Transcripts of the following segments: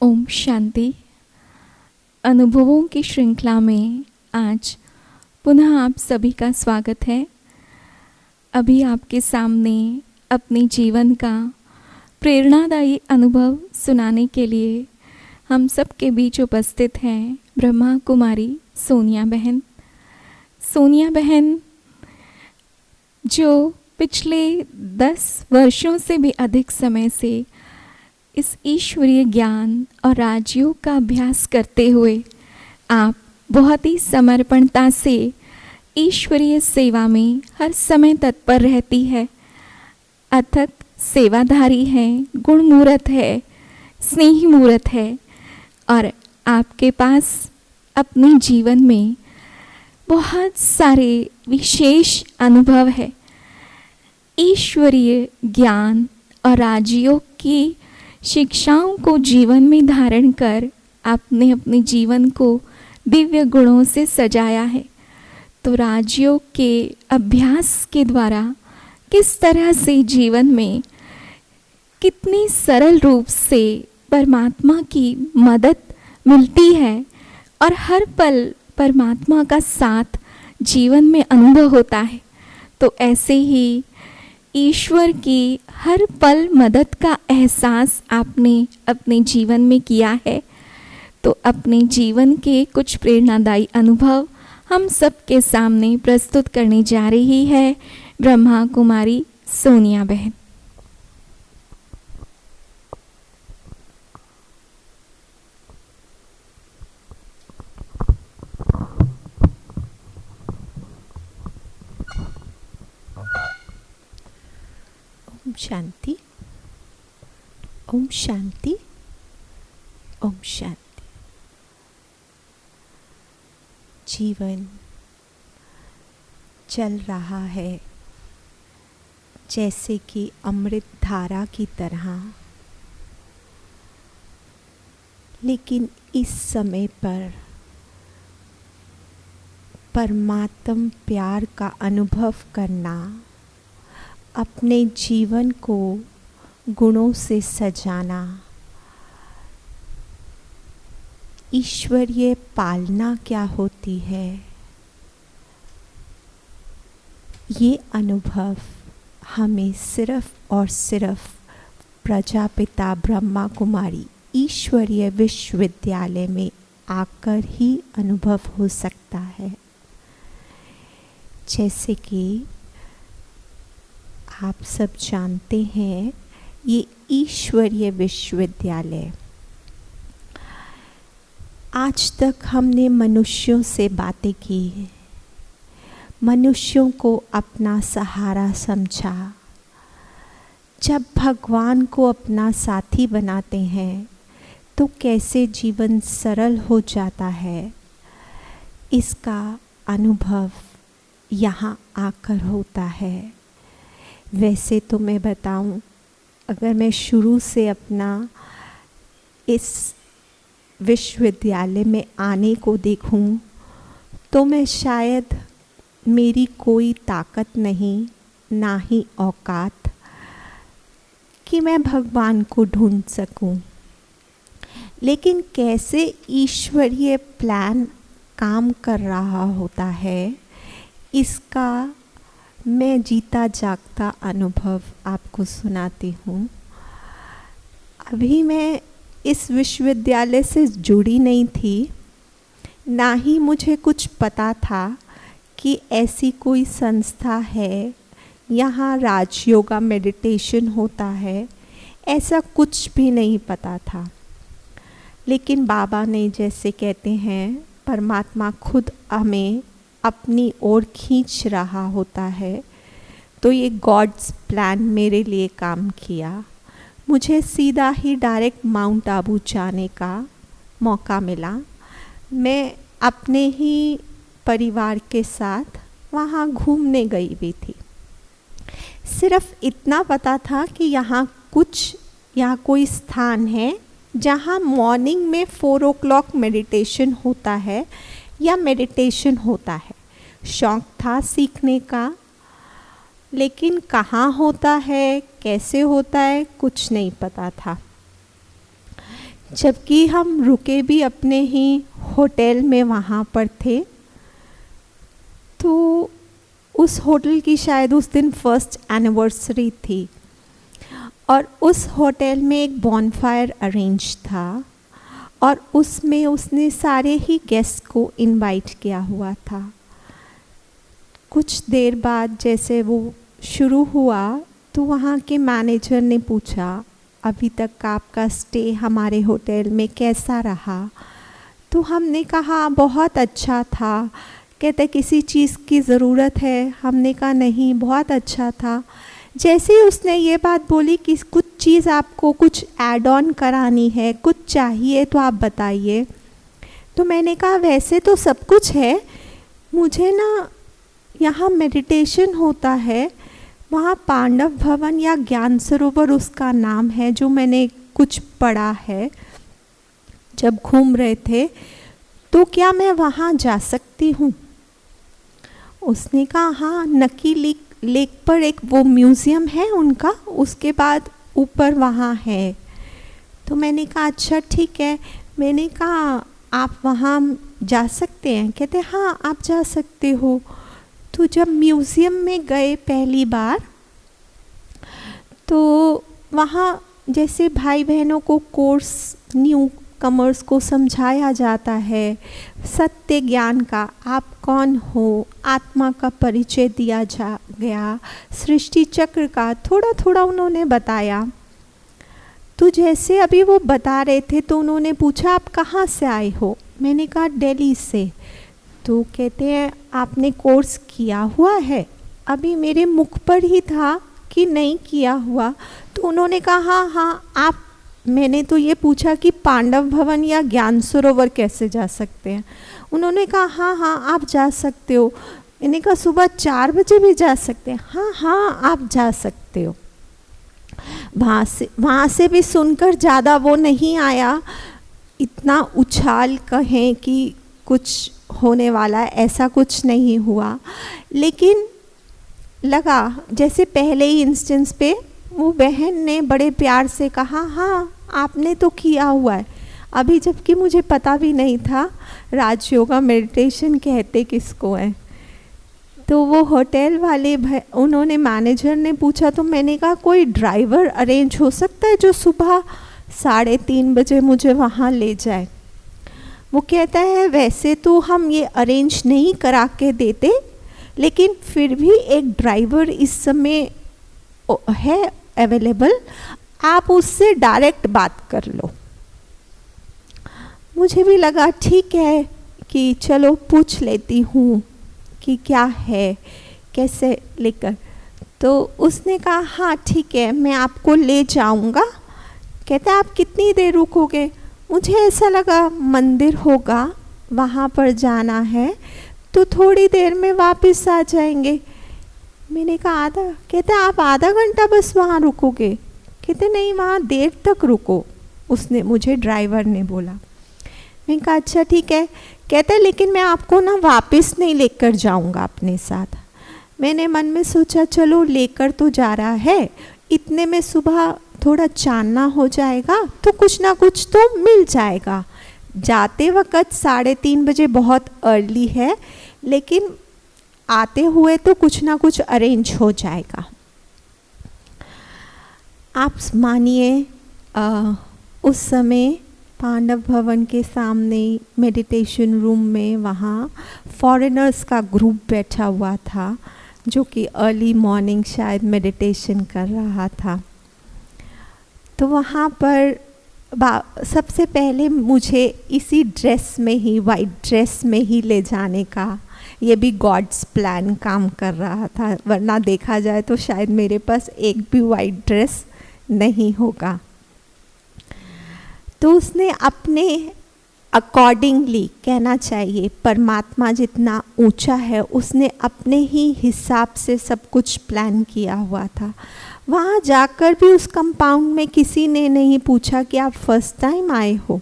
ओम शांति। अनुभवों की श्रृंखला में आज पुनः आप सभी का स्वागत है। अभी आपके सामने अपने जीवन का प्रेरणादायी अनुभव सुनाने के लिए हम सबके बीच उपस्थित हैं ब्रह्मा कुमारी सोनिया बहन। सोनिया बहन जो पिछले 10 वर्षों से भी अधिक समय से इस ईश्वरीय ज्ञान और राजयोग का अभ्यास करते हुए आप बहुत ही समर्पणता से ईश्वरीय सेवा में हर समय तत्पर रहती है। अथक सेवाधारी है, गुणमूर्त है, स्नेही मूर्त है और आपके पास अपने जीवन में बहुत सारे विशेष अनुभव है। ईश्वरीय ज्ञान और राजयोग की शिक्षाओं को जीवन में धारण कर आपने अपने जीवन को दिव्य गुणों से सजाया है। तो राजयोग के अभ्यास के द्वारा किस तरह से जीवन में कितनी सरल रूप से परमात्मा की मदद मिलती है और हर पल परमात्मा का साथ जीवन में अनुभव होता है। तो ऐसे ही ईश्वर की हर पल मदद का एहसास आपने अपने जीवन में किया है। तो अपने जीवन के कुछ प्रेरणादायी अनुभव हम सबके सामने प्रस्तुत करने जा रही है ब्रह्मा कुमारी सोनिया बहन। ओम शांति, ओम शांति, ओम शांति। जीवन चल रहा है जैसे कि अमृत धारा की तरह, लेकिन इस समय पर परमात्म प्यार का अनुभव करना, अपने जीवन को गुणों से सजाना, ईश्वरीय पालना क्या होती है, ये अनुभव हमें सिर्फ और सिर्फ प्रजापिता ब्रह्मा कुमारी ईश्वरीय विश्वविद्यालय में आकर ही अनुभव हो सकता है। जैसे कि आप सब जानते हैं, ये ईश्वरीय विश्वविद्यालय, आज तक हमने मनुष्यों से बातें की, मनुष्यों को अपना सहारा समझा। जब भगवान को अपना साथी बनाते हैं तो कैसे जीवन सरल हो जाता है, इसका अनुभव यहाँ आकर होता है। वैसे तो मैं बताऊं, अगर मैं शुरू से अपना इस विश्वविद्यालय में आने को देखूं, तो मैं शायद मेरी कोई ताकत नहीं, ना ही औकात कि मैं भगवान को ढूंढ सकूं। लेकिन कैसे ईश्वरीय प्लान काम कर रहा होता है, इसका मैं जीता जागता अनुभव आपको सुनाती हूँ। अभी मैं इस विश्वविद्यालय से जुड़ी नहीं थी, ना ही मुझे कुछ पता था कि ऐसी कोई संस्था है, यहाँ राजयोगा मेडिटेशन होता है, ऐसा कुछ भी नहीं पता था। लेकिन बाबा ने, जैसे कहते हैं, परमात्मा खुद हमें अपनी ओर खींच रहा होता है, तो ये गॉड्स प्लान मेरे लिए काम किया। मुझे सीधा ही डायरेक्ट माउंट आबू जाने का मौका मिला। मैं अपने ही परिवार के साथ वहाँ घूमने गई भी थी। सिर्फ इतना पता था कि यहाँ कोई स्थान है जहाँ मॉर्निंग में 4 o'clock मेडिटेशन होता है या मेडिटेशन होता है। शौक़ था सीखने का, लेकिन कहाँ होता है, कैसे होता है, कुछ नहीं पता था। जबकि हम रुके भी अपने ही होटल में वहाँ पर थे। तो उस होटल की शायद उस दिन फर्स्ट एनिवर्सरी थी और उस होटल में एक बॉनफायर अरेंज था और उसमें उसने सारे ही गेस्ट को इनवाइट किया हुआ था। कुछ देर बाद जैसे वो शुरू हुआ तो वहाँ के मैनेजर ने पूछा, अभी तक आपका स्टे हमारे होटल में कैसा रहा? तो हमने कहा बहुत अच्छा था। कहते किसी चीज़ की ज़रूरत है? हमने कहा नहीं, बहुत अच्छा था। जैसे ही उसने ये बात बोली कि कुछ चीज़ आपको कुछ ऐड ऑन करानी है, कुछ चाहिए तो आप बताइए। तो मैंने कहा वैसे तो सब कुछ है, मुझे ना यहाँ मेडिटेशन होता है, वहाँ पांडव भवन या ज्ञान सरोवर उसका नाम है, जो मैंने कुछ पढ़ा है जब घूम रहे थे, तो क्या मैं वहाँ जा सकती हूँ? उसने कहा हाँ, नकी लेक पर एक वो म्यूज़ियम है उनका, उसके बाद ऊपर वहाँ है। तो मैंने कहा अच्छा ठीक है। मैंने कहा आप वहाँ जा सकते हैं? कहते हाँ आप जा सकते हो। तो जब म्यूज़ियम में गए पहली बार तो वहाँ जैसे भाई बहनों को कोर्स न्यू कमर्स को समझाया जाता है सत्य ज्ञान का, आप कौन हो, आत्मा का परिचय दिया जा गया, सृष्टि चक्र का थोड़ा थोड़ा उन्होंने बताया। तो जैसे अभी वो बता रहे थे तो उन्होंने पूछा आप कहाँ से आए हो? मैंने कहा दिल्ली से। तो कहते हैं आपने कोर्स किया हुआ है? अभी मेरे मुख पर ही था कि नहीं किया हुआ। तो उन्होंने कहा हाँ हाँ आप, मैंने तो ये पूछा कि पांडव भवन या ज्ञान सरोवर कैसे जा सकते हैं? उन्होंने कहा हाँ हाँ आप जा सकते हो। मैंने कहा सुबह 4 बजे भी जा सकते हैं? हाँ हाँ आप जा सकते हो। वहाँ से भी सुनकर ज़्यादा वो नहीं आया, इतना उछाल कहें कि कुछ होने वाला है, ऐसा कुछ नहीं हुआ। लेकिन लगा जैसे पहले ही इंस्टेंस पे वो बहन ने बड़े प्यार से कहा हाँ आपने तो किया हुआ है। अभी जबकि मुझे पता भी नहीं था राजयोगा मेडिटेशन कहते किसको है। तो वो होटल वाले उन्होंने मैनेजर ने पूछा, तो मैंने कहा कोई ड्राइवर अरेंज हो सकता है जो सुबह 3:30 बजे मुझे वहाँ ले जाए? वो कहता है वैसे तो हम ये अरेंज नहीं करा के देते, लेकिन फिर भी एक ड्राइवर इस समय है अवेलेबल, आप उससे डायरेक्ट बात कर लो। मुझे भी लगा ठीक है कि चलो पूछ लेती हूँ कि क्या है, कैसे लेकर। तो उसने कहा हाँ ठीक है मैं आपको ले जाऊँगा। कहते आप कितनी देर रुकोगे? मुझे ऐसा लगा मंदिर होगा, वहाँ पर जाना है, तो थोड़ी देर में वापस आ जाएंगे। मैंने कहा आधा? कहते आप आधा घंटा बस वहाँ रुकोगे? कहते नहीं वहाँ देर तक रुको, उसने मुझे ड्राइवर ने बोला। मैंने कहा अच्छा ठीक है। कहते लेकिन मैं आपको ना वापस नहीं लेकर जाऊँगा अपने साथ। मैंने मन में सोचा चलो लेकर तो जा रहा है, इतने में सुबह थोड़ा चानना हो जाएगा तो कुछ ना कुछ तो मिल जाएगा। जाते वक्त 3:30 बजे बहुत अर्ली है, लेकिन आते हुए तो कुछ ना कुछ अरेंज हो जाएगा। आप मानिए उस समय पांडव भवन के सामने मेडिटेशन रूम में वहाँ फॉरेनर्स का ग्रुप बैठा हुआ था जो कि अर्ली मॉर्निंग शायद मेडिटेशन कर रहा था। तो वहाँ पर सबसे पहले मुझे इसी ड्रेस में ही, वाइट ड्रेस में ही ले जाने का, ये भी गॉड्स प्लान काम कर रहा था, वरना देखा जाए तो शायद मेरे पास एक भी वाइट ड्रेस नहीं होगा। तो उसने अपने अकॉर्डिंगली, कहना चाहिए परमात्मा जितना ऊंचा है, उसने अपने ही हिसाब से सब कुछ प्लान किया हुआ था। वहाँ जाकर भी उस कंपाउंड में किसी ने नहीं पूछा कि आप फर्स्ट टाइम आए हो,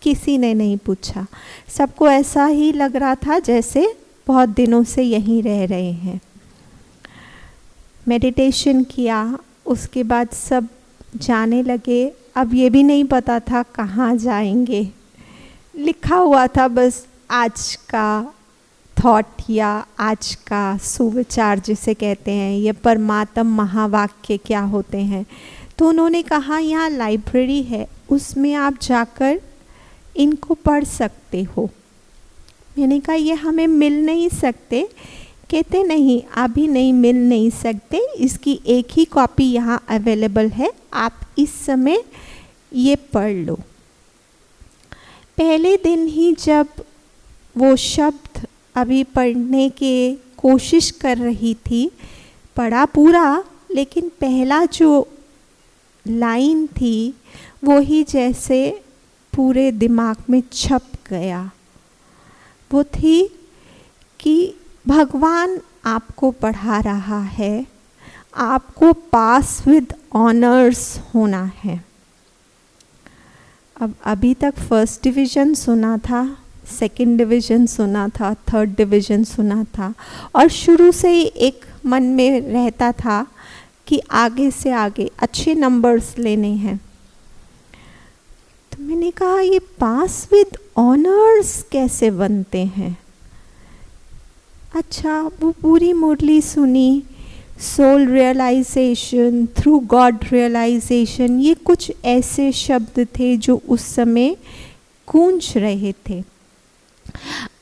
किसी ने नहीं पूछा। सबको ऐसा ही लग रहा था जैसे बहुत दिनों से यहीं रह रहे हैं। मेडिटेशन किया, उसके बाद सब जाने लगे अब ये भी नहीं पता था कहाँ जाएंगे। लिखा हुआ था बस आज का थॉट या आज का सुविचार जिसे कहते हैं, ये परमात्म महावाक्य क्या होते हैं। तो उन्होंने कहा यहाँ लाइब्रेरी है, उसमें आप जाकर इनको पढ़ सकते हो। मैंने कहा ये हमें मिल नहीं सकते। कहते नहीं, अभी नहीं मिल नहीं सकते, इसकी एक ही कॉपी यहाँ अवेलेबल है, आप इस समय ये पढ़ लो। पहले दिन ही जब वो शब्द अभी पढ़ने के कोशिश कर रही थी, पढ़ा पूरा, लेकिन पहला जो लाइन थी वो ही जैसे पूरे दिमाग में छप गया। वो थी कि भगवान आपको पढ़ा रहा है, आपको पास विद ऑनर्स होना है। अब अभी तक फर्स्ट डिवीज़न सुना था, सेकंड डिवीज़न सुना था, थर्ड डिवीज़न सुना था, और शुरू से ही एक मन में रहता था कि आगे से आगे अच्छे नंबर्स लेने हैं। तो मैंने कहा ये पास विद ऑनर्स कैसे बनते हैं। अच्छा, वो पूरी मुरली सुनी, soul realization, through God realization, ये कुछ ऐसे शब्द थे जो उस समय गूंज रहे थे।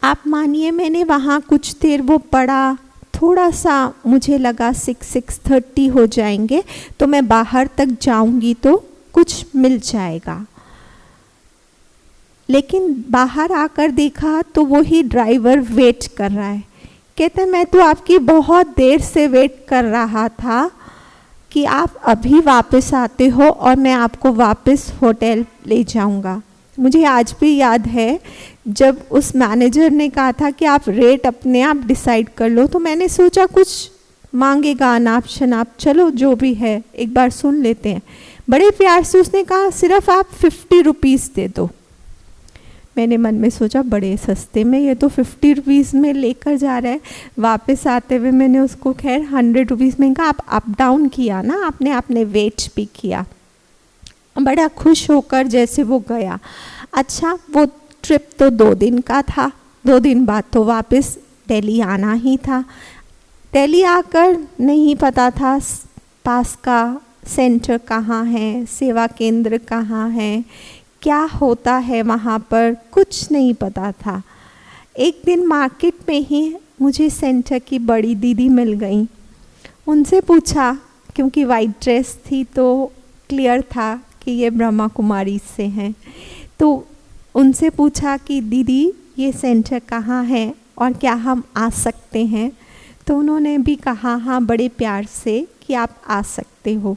आप मानिए मैंने वहाँ कुछ देर वो पढ़ा, थोड़ा सा मुझे लगा 6:30 हो जाएंगे तो मैं बाहर तक जाऊंगी तो कुछ मिल जाएगा। लेकिन बाहर आकर देखा तो वही ड्राइवर वेट कर रहा है। कहते मैं तो आपकी बहुत देर से वेट कर रहा था कि आप अभी वापस आते हो और मैं आपको वापस होटल ले जाऊंगा। मुझे आज भी याद है जब उस मैनेजर ने कहा था कि आप रेट अपने आप डिसाइड कर लो, तो मैंने सोचा कुछ मांगेगा अनाप शनाप, चलो जो भी है एक बार सुन लेते हैं। बड़े प्यार से उसने कहा सिर्फ आप 50 रुपीज़ दे दो। मैंने मन में सोचा बड़े सस्ते में, ये तो 50 रुपीज़ में लेकर जा रहा है। वापस आते हुए मैंने उसको खैर 100 रुपीज़ में कहा, आप अप डाउन किया ना आपने, आपने वेट भी किया। बड़ा खुश होकर जैसे वो गया। अच्छा, वो ट्रिप तो 2 दिन का था, 2 दिन बाद तो वापस दिल्ली आना ही था। दिल्ली आकर नहीं पता था पास का सेंटर कहाँ है, सेवा केंद्र कहाँ है, क्या होता है वहाँ पर, कुछ नहीं पता था। एक दिन मार्केट में ही मुझे सेंटर की बड़ी दीदी मिल गई। उनसे पूछा, क्योंकि वाइट ड्रेस थी तो क्लियर था कि ये ब्रह्मा कुमारी से हैं, तो उनसे पूछा कि दीदी ये सेंटर कहाँ है और क्या हम आ सकते हैं। तो उन्होंने भी कहा हाँ बड़े प्यार से कि आप आ सकते हो।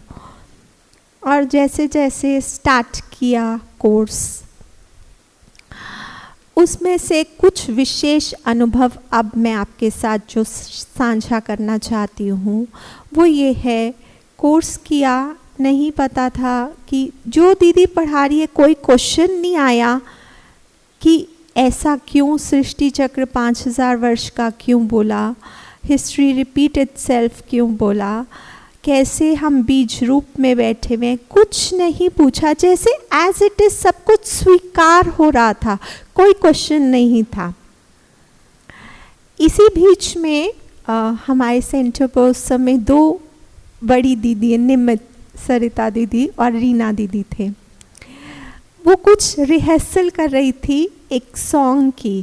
और जैसे जैसे स्टार्ट किया कोर्स, उसमें से कुछ विशेष अनुभव अब मैं आपके साथ जो साझा करना चाहती हूँ वो ये है, कोर्स किया, नहीं पता था कि जो दीदी पढ़ा रही है कोई क्वेश्चन नहीं आया कि ऐसा क्यों, सृष्टि चक्र 5000 वर्ष का क्यों बोला, हिस्ट्री रिपीट इटसेल्फ क्यों बोला, कैसे हम बीज रूप में बैठे हुए, कुछ नहीं पूछा। जैसे एज इट इज सब कुछ स्वीकार हो रहा था, कोई क्वेश्चन नहीं था। इसी बीच में हमारे सेंटर पर उस समय 2 बड़ी दीदी, निमित सरिता दीदी और रीना दीदी थे। वो कुछ रिहर्सल कर रही थी एक सॉन्ग की,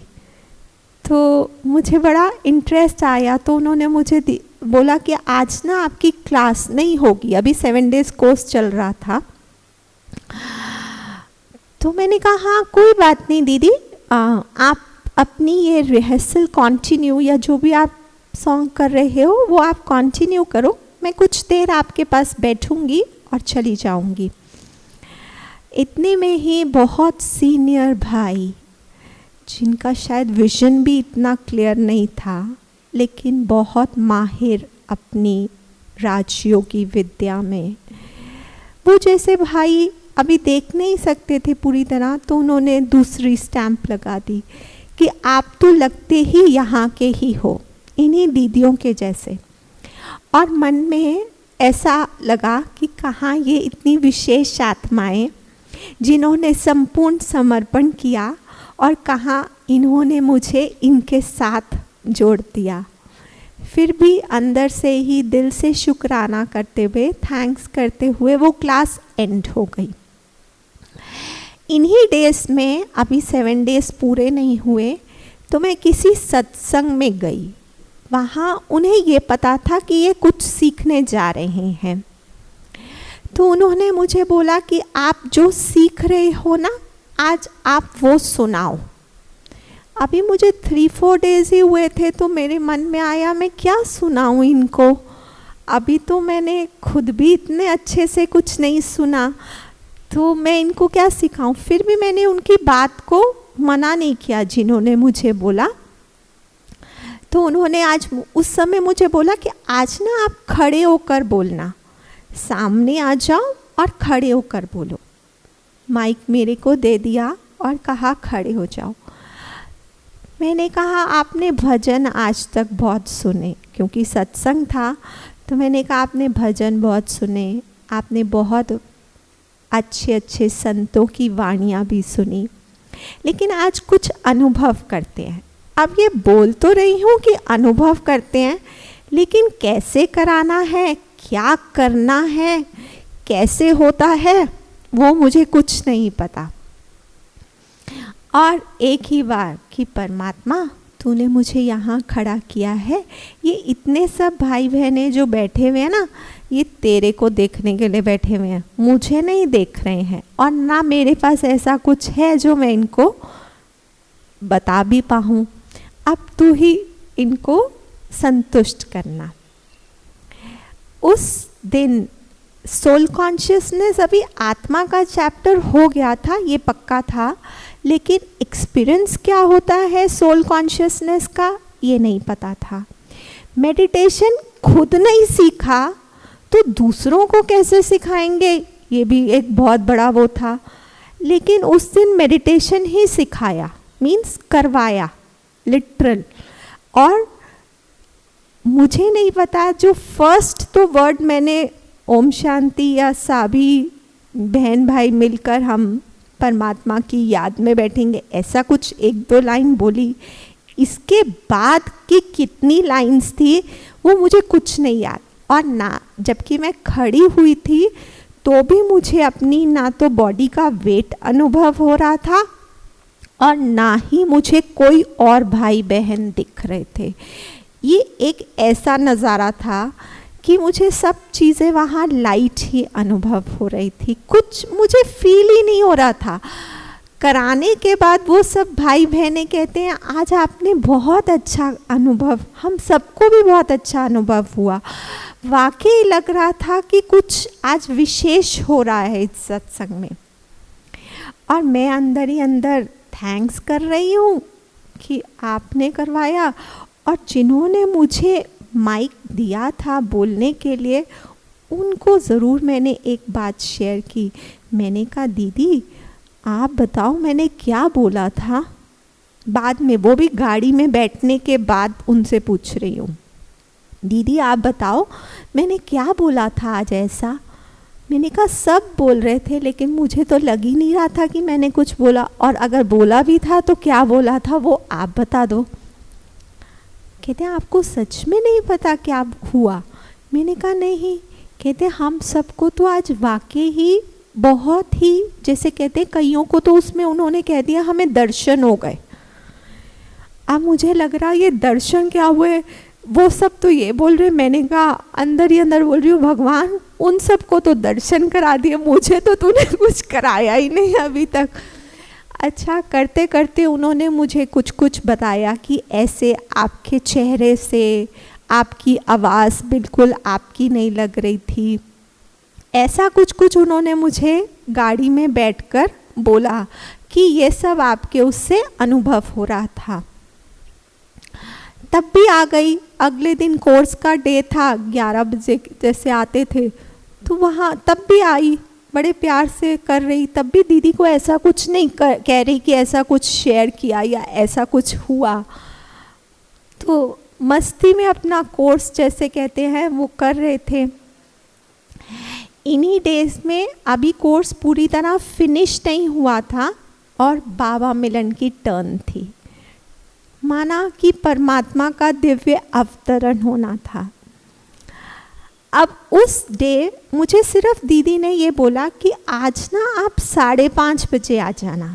तो मुझे बड़ा इंटरेस्ट आया। तो उन्होंने मुझे बोला कि आज ना आपकी क्लास नहीं होगी, अभी 7 डेज कोर्स चल रहा था। तो मैंने कहा हाँ कोई बात नहीं दीदी, आप अपनी ये रिहर्सल कंटिन्यू, या जो भी आप सॉन्ग कर रहे हो वो आप कंटिन्यू करो, मैं कुछ देर आपके पास बैठूंगी और चली जाऊंगी। इतने में ही बहुत सीनियर भाई, जिनका शायद विजन भी इतना क्लियर नहीं था, लेकिन बहुत माहिर अपनी राजयोगी विद्या में, वो जैसे भाई अभी देख नहीं सकते थे पूरी तरह, तो उन्होंने दूसरी स्टैंप लगा दी कि आप तो लगते ही यहाँ के ही हो, इन्हीं दीदियों के जैसे। और मन में ऐसा लगा कि कहाँ ये इतनी विशेष आत्माएं जिन्होंने संपूर्ण समर्पण किया और कहा इन्होंने मुझे इनके साथ जोड़ दिया। फिर भी अंदर से ही दिल से शुक्राना करते हुए, थैंक्स करते हुए वो क्लास एंड हो गई। इन्हीं डेज में, अभी 7 डेज पूरे नहीं हुए तो मैं किसी सत्संग में गई। वहाँ उन्हें ये पता था कि ये कुछ सीखने जा रहे हैं, तो उन्होंने मुझे बोला कि आप जो सीख रहे हो ना, आज आप वो सुनाओ। अभी मुझे 3-4 डेज ही हुए थे तो मेरे मन में आया मैं क्या सुनाऊं इनको। अभी तो मैंने खुद भी इतने अच्छे से कुछ नहीं सुना, तो मैं इनको क्या सिखाऊं। फिर भी मैंने उनकी बात को मना नहीं किया जिन्होंने मुझे बोला। तो उन्होंने आज उस समय मुझे बोला कि आज ना आप खड़े होकर बोलना, सामने आ जाओ और खड़े होकर बोलो। माइक मेरे को दे दिया और कहा खड़े हो जाओ। मैंने कहा आपने भजन आज तक बहुत सुने, क्योंकि सत्संग था, तो मैंने कहा आपने भजन बहुत सुने, आपने बहुत अच्छे अच्छे संतों की वाणियाँ भी सुनी, लेकिन आज कुछ अनुभव करते हैं। अब ये बोल तो रही हूँ कि अनुभव करते हैं, लेकिन कैसे कराना है, क्या करना है, कैसे होता है, वो मुझे कुछ नहीं पता। और एक ही बार कि परमात्मा तूने मुझे यहाँ खड़ा किया है, ये इतने सब भाई बहनें जो बैठे हुए हैं ना, ये तेरे को देखने के लिए बैठे हुए हैं, मुझे नहीं देख रहे हैं, और ना मेरे पास ऐसा कुछ है जो मैं इनको बता भी पाऊँ। अब तू ही इनको संतुष्ट करना। उस दिन सोल कॉन्शियसनेस, अभी आत्मा का चैप्टर हो गया था, ये पक्का था, लेकिन एक्सपीरियंस क्या होता है सोल कॉन्शियसनेस का, ये नहीं पता था। मेडिटेशन खुद नहीं सीखा तो दूसरों को कैसे सिखाएंगे, ये भी एक बहुत बड़ा वो था। लेकिन उस दिन मेडिटेशन ही सिखाया, मीन्स करवाया, लिटरल। और मुझे नहीं पता, जो फर्स्ट तो वर्ड मैंने ओम शांति या सभी बहन भाई मिलकर हम परमात्मा की याद में बैठेंगे, ऐसा कुछ 1-2 लाइन बोली। इसके बाद की कितनी लाइंस थी वो मुझे कुछ नहीं याद। और ना, जबकि मैं खड़ी हुई थी तो भी मुझे अपनी ना तो बॉडी का वेट अनुभव हो रहा था और ना ही मुझे कोई और भाई बहन दिख रहे थे। ये एक ऐसा नज़ारा था कि मुझे सब चीज़ें वहाँ लाइट ही अनुभव हो रही थी, कुछ मुझे फील ही नहीं हो रहा था। कराने के बाद वो सब भाई बहनें कहते हैं आज आपने बहुत अच्छा अनुभव, हम सबको भी बहुत अच्छा अनुभव हुआ। वाकई लग रहा था कि कुछ आज विशेष हो रहा है इस सत्संग में। और मैं अंदर ही अंदर थैंक्स कर रही हूँ कि आपने करवाया। और जिन्होंने मुझे माइक दिया था बोलने के लिए, उनको ज़रूर मैंने एक बात शेयर की। मैंने कहा दीदी आप बताओ मैंने क्या बोला था। बाद में, वो भी गाड़ी में बैठने के बाद उनसे पूछ रही हूँ, दीदी आप बताओ मैंने क्या बोला था आज ऐसा। मैंने कहा सब बोल रहे थे, लेकिन मुझे तो लग ही नहीं रहा था कि मैंने कुछ बोला, और अगर बोला भी था तो क्या बोला था वो आप बता दो। कहते हैं आपको सच में नहीं पता क्या हुआ। मैंने कहा नहीं। कहते हम सबको तो आज वाकई ही बहुत ही, जैसे कहते हैं कईयों को तो उसमें उन्होंने कह दिया हमें दर्शन हो गए। अब मुझे लग रहा ये दर्शन क्या हुए, वो सब तो ये बोल रहे, मैंने कहा अंदर ही अंदर बोल रही हूँ भगवान उन सबको तो दर्शन करा दिए, मुझे तो तूने कुछ कराया ही नहीं अभी तक। अच्छा, करते करते उन्होंने मुझे कुछ कुछ बताया कि ऐसे आपके चेहरे से आपकी आवाज़ बिल्कुल आपकी नहीं लग रही थी, ऐसा कुछ कुछ उन्होंने मुझे गाड़ी में बैठकर बोला कि ये सब आपके उससे अनुभव हो रहा था। तब भी आ गई। अगले दिन कोर्स का डे था, 11 बजे जैसे आते थे, तो वहाँ तब भी आई, बड़े प्यार से कर रही। तब भी दीदी को ऐसा कुछ नहीं कह रही कि ऐसा कुछ शेयर किया या ऐसा कुछ हुआ। तो मस्ती में अपना कोर्स जैसे कहते हैं वो कर रहे थे। इन्हीं डेज में अभी कोर्स पूरी तरह फिनिश नहीं हुआ था और बाबा मिलन की टर्न थी। माना कि परमात्मा का दिव्य अवतरण होना था। अब उस डे मुझे सिर्फ दीदी ने ये बोला कि आज ना आप 5:30 बजे आ जाना।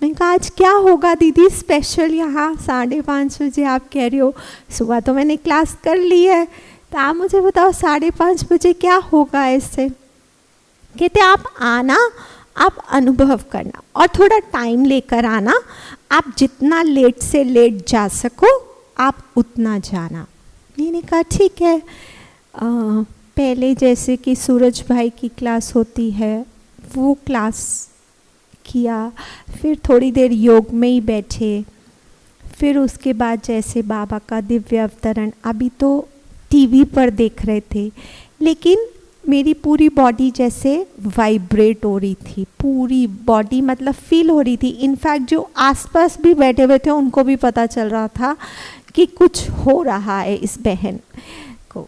मैंने कहा आज क्या होगा दीदी स्पेशल यहाँ 5:30 बजे आप कह रही हो? सुबह तो मैंने क्लास कर ली है, तो आप मुझे बताओ 5:30 बजे क्या होगा इससे? कहते आप आना, आप अनुभव करना और थोड़ा टाइम लेकर आना। आप जितना लेट से लेट जा सको आप उतना जाना। मैंने कहा ठीक है। पहले जैसे कि सूरज भाई की क्लास होती है वो क्लास किया, फिर थोड़ी देर योग में ही बैठे, फिर उसके बाद जैसे बाबा का दिव्य अवतरण अभी तो टीवी पर देख रहे थे, लेकिन मेरी पूरी बॉडी जैसे वाइब्रेट हो रही थी। पूरी बॉडी मतलब फील हो रही थी। इनफैक्ट जो आसपास भी बैठे हुए थे उनको भी पता चल रहा था कि कुछ हो रहा है इस बहन को।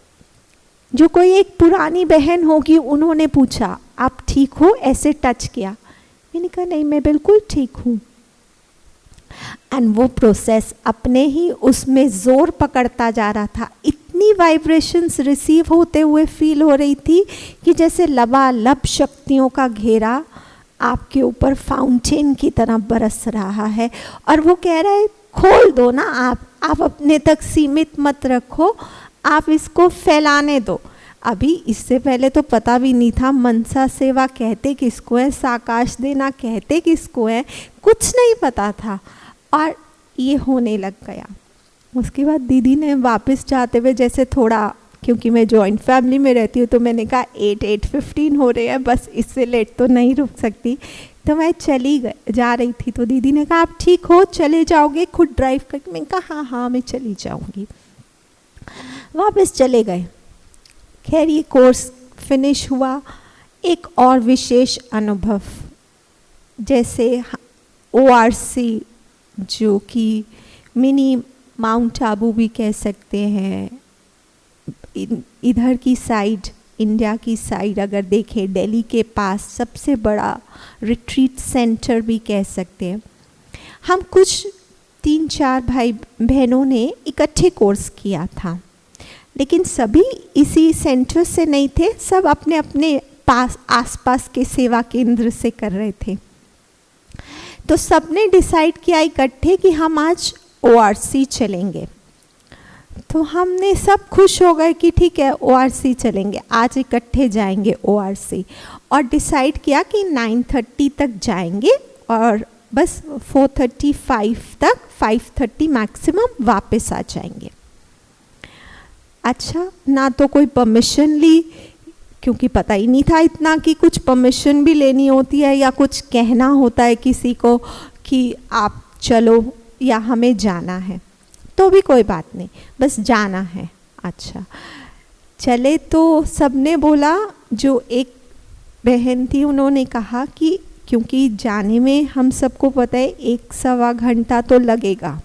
जो कोई एक पुरानी बहन होगी उन्होंने पूछा आप ठीक हो, ऐसे टच किया। मैंने कहा नहीं मैं बिल्कुल ठीक हूँ। एंड वो प्रोसेस अपने ही उसमें जोर पकड़ता जा रहा था। इतनी वाइब्रेशंस रिसीव होते हुए फील हो रही थी कि जैसे लबालब शक्तियों का घेरा आपके ऊपर फाउंटेन की तरह बरस रहा है। और वो कह रहा है खोल दो ना, आप अपने तक सीमित मत रखो, आप इसको फैलाने दो। अभी इससे पहले तो पता भी नहीं था मनसा सेवा कहते किसको है, साकाश देना कहते किसको है, कुछ नहीं पता था और ये होने लग गया। उसके बाद दीदी ने वापस जाते हुए जैसे थोड़ा, क्योंकि मैं जॉइंट फैमिली में रहती हूँ तो मैंने कहा 8:15 हो रहे हैं, बस इससे लेट तो नहीं रुक सकती। तो मैं चली जा रही थी तो दीदी ने कहा आप ठीक हो, चले जाओगे खुद ड्राइव करके? मैंने कहा हाँ हाँ मैं चली जाऊँगी। वापस चले गए। खैर ये कोर्स फिनिश हुआ। एक और विशेष अनुभव, जैसे ORC जो कि मिनी माउंट आबू भी कह सकते हैं, इधर की साइड इंडिया की साइड अगर देखें दिल्ली के पास सबसे बड़ा रिट्रीट सेंटर भी कह सकते हैं। हम कुछ 3-4 भाई बहनों ने इकट्ठे कोर्स किया था, लेकिन सभी इसी सेंटर से नहीं थे, सब अपने अपने पास आसपास के सेवा केंद्र से कर रहे थे। तो सबने डिसाइड किया इकट्ठे कि हम आज ORC चलेंगे। तो हमने सब खुश हो गए कि ठीक है ORC चलेंगे, आज इकट्ठे जाएंगे ORC। और डिसाइड किया कि 9:30 तक जाएंगे और बस 4:35 तक 5:30 मैक्सिमम वापस आ जाएंगे। अच्छा, ना तो कोई परमिशन ली, क्योंकि पता ही नहीं था इतना कि कुछ परमिशन भी लेनी होती है या कुछ कहना होता है किसी को कि आप चलो या हमें जाना है। तो भी कोई बात नहीं, बस जाना है। अच्छा चले तो सबने बोला, जो एक बहन थी उन्होंने कहा कि क्योंकि जाने में हम सबको पता है 1-1.25 घंटा तो लगेगा,